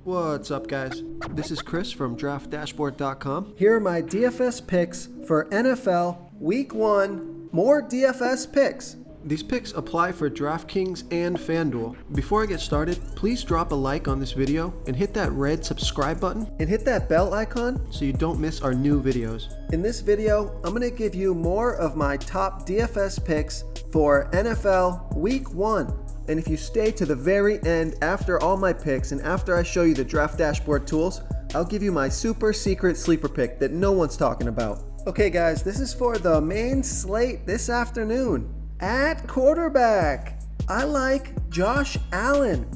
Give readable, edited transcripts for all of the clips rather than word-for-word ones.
What's up, guys? This is Chris from DraftDashboard.com. Here are my DFS picks for NFL Week 1. More DFS picks. These picks apply for DraftKings and FanDuel. Before I get started, please drop a like on this video and hit that red subscribe button And hit that bell icon so you don't miss our new videos. In this video, I'm going to give you more of my top DFS picks for NFL Week 1. And if you stay to the very end after all my picks and after I show you the Draft Dashboard tools, I'll give you my super secret sleeper pick that no one's talking about. Okay guys, this is for the main slate this afternoon. At quarterback, I like Josh Allen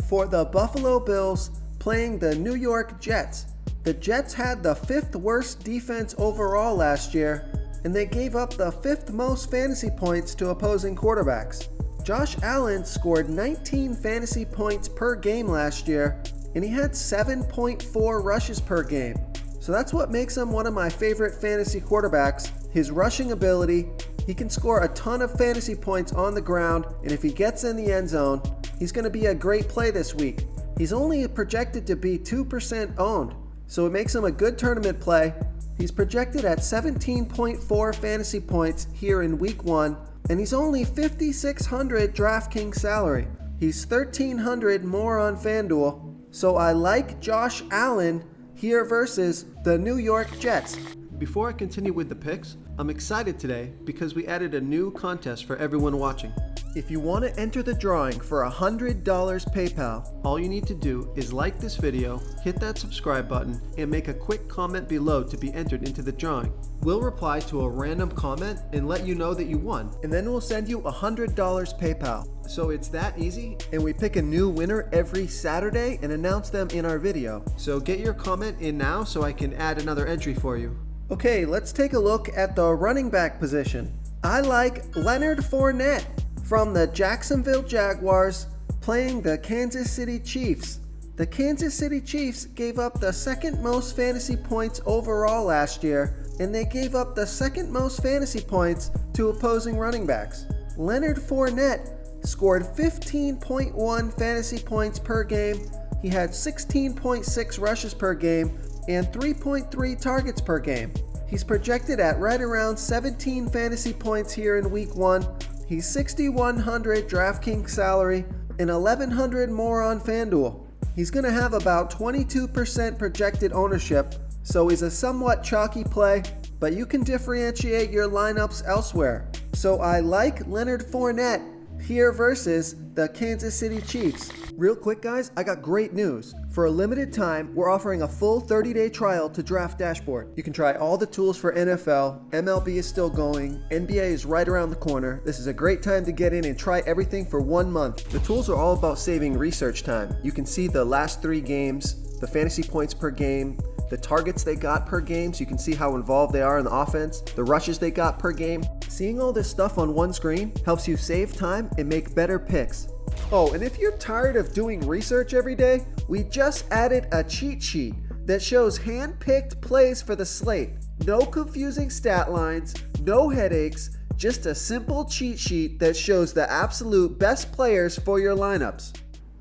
for the Buffalo Bills playing the New York Jets. The Jets had the 5th worst defense overall last year, and they gave up the 5th most fantasy points to opposing quarterbacks. Josh Allen scored 19 fantasy points per game last year, and he had 7.4 rushes per game. So that's what makes him one of my favorite fantasy quarterbacks, his rushing ability. He can score a ton of fantasy points on the ground, and if he gets in the end zone, he's going to be a great play this week. He's only projected to be 2% owned, so it makes him a good tournament play. He's projected at 17.4 fantasy points here in Week 1, and he's only $5,600 DraftKings salary. He's $1,300 more on FanDuel, so I like Josh Allen here versus the New York Jets. Before I continue with the picks, I'm excited today because we added a new contest for everyone watching. If you want to enter the drawing for $100 PayPal, all you need to do is like this video, hit that subscribe button, and make a quick comment below to be entered into the drawing. We'll reply to a random comment and let you know that you won. And then we'll send you $100 PayPal. So it's that easy, and we pick a new winner every Saturday and announce them in our video. So get your comment in now so I can add another entry for you. Okay, let's take a look at the running back position. I like Leonard Fournette from the Jacksonville Jaguars playing the Kansas City Chiefs. The Kansas City Chiefs gave up the 2nd most fantasy points overall last year, and they gave up the 2nd most fantasy points to opposing running backs. Leonard Fournette scored 15.1 fantasy points per game. He had 16.6 rushes per game and 3.3 targets per game. He's projected at right around 17 fantasy points here in Week 1. He's $6,100 DraftKings salary and $1,100 more on FanDuel. He's going to have about 22% projected ownership, so he's a somewhat chalky play, but you can differentiate your lineups elsewhere. So I like Leonard Fournette here versus the Kansas City Chiefs. Real quick guys, I got great news. For a limited time, we're offering a full 30-day trial to Draft Dashboard. You can try all the tools for NFL, MLB is still going, NBA is right around the corner. This is a great time to get in and try everything for 1 month. The tools are all about saving research time. You can see the last 3 games, the fantasy points per game, the targets they got per game, so you can see how involved they are in the offense, the rushes they got per game. Seeing all this stuff on one screen helps you save time and make better picks. Oh, and if you're tired of doing research every day, we just added a cheat sheet that shows hand-picked plays for the slate. No confusing stat lines, no headaches, just a simple cheat sheet that shows the absolute best players for your lineups.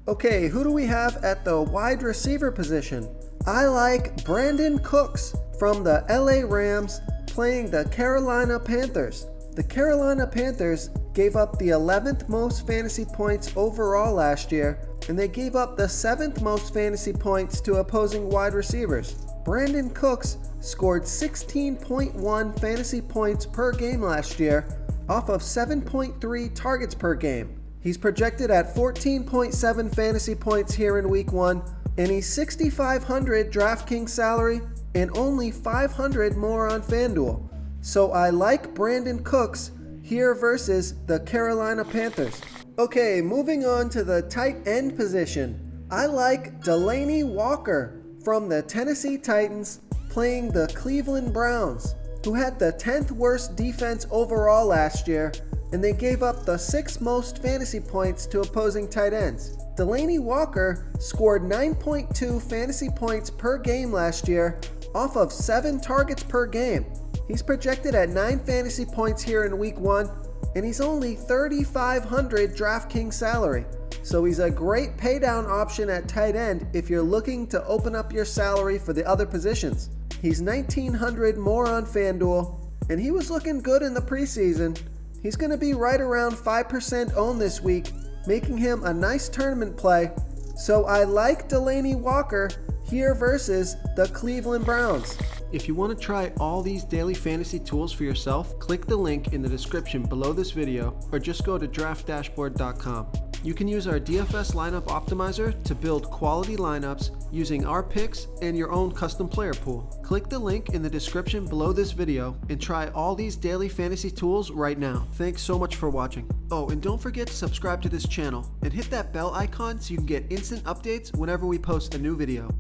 Okay, who do we have at the wide receiver position? I like Brandon Cooks from the LA Rams playing the Carolina Panthers. The Carolina Panthers gave up the 11th most fantasy points overall last year, and they gave up the 7th most fantasy points to opposing wide receivers. Brandon Cooks scored 16.1 fantasy points per game last year off of 7.3 targets per game. He's projected at 14.7 fantasy points here in Week 1, and he's $6,500 DraftKings salary and only $500 more on FanDuel. So I like Brandon Cooks here versus the Carolina Panthers. Okay, moving on to the tight end position. I like Delanie Walker from the Tennessee Titans playing the Cleveland Browns, who had the 10th worst defense overall last year, and they gave up the 6th most fantasy points to opposing tight ends. Delanie Walker scored 9.2 fantasy points per game last year off of 7 targets per game. He's projected at 9 fantasy points here in Week 1, and he's only $3,500 DraftKings salary. so he's a great paydown option at tight end if you're looking to open up your salary for the other positions. He's $1,900 more on FanDuel, and he was looking good in the preseason. He's going to be right around 5% owned this week, making him a nice tournament play. So I like Delaney Walker here versus the Cleveland Browns. If you want to try all these daily fantasy tools for yourself, click the link in the description below this video or just go to draftdashboard.com. You can use our DFS lineup optimizer to build quality lineups using our picks and your own custom player pool. Click the link in the description below this video and try all these daily fantasy tools right now. Thanks so much for watching. Oh, and don't forget to subscribe to this channel and hit that bell icon so you can get instant updates whenever we post a new video.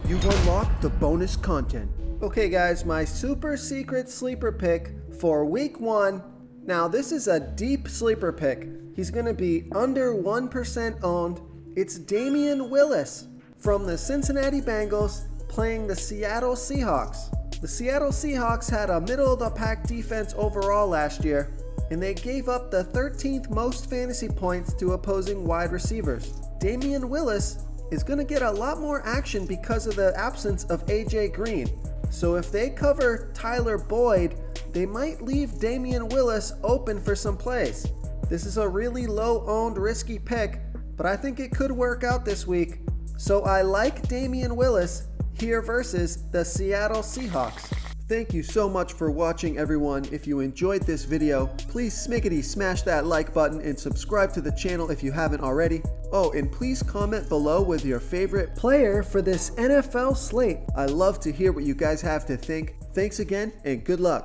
You've unlocked the bonus content. Okay guys, my super secret sleeper pick for week 1. Now this is a deep sleeper pick. He's going to be under 1% owned. It's Damian Willis from the Cincinnati Bengals playing the Seattle Seahawks. The Seattle Seahawks had a middle-of-the-pack defense overall last year, and they gave up the 13th most fantasy points to opposing wide receivers. Damian Willis is going to get a lot more action because of the absence of AJ Green. So if they cover Tyler Boyd, they might leave Damian Willis open for some plays. This is a really low-owned, risky pick, but I think it could work out this week. So I like Damian Willis here versus the Seattle Seahawks. Thank you so much for watching, everyone. If you enjoyed this video, please smickety smash that like button and subscribe to the channel if you haven't already. Oh, and please comment below with your favorite player for this NFL slate. I love to hear what you guys have to think. Thanks again, and good luck.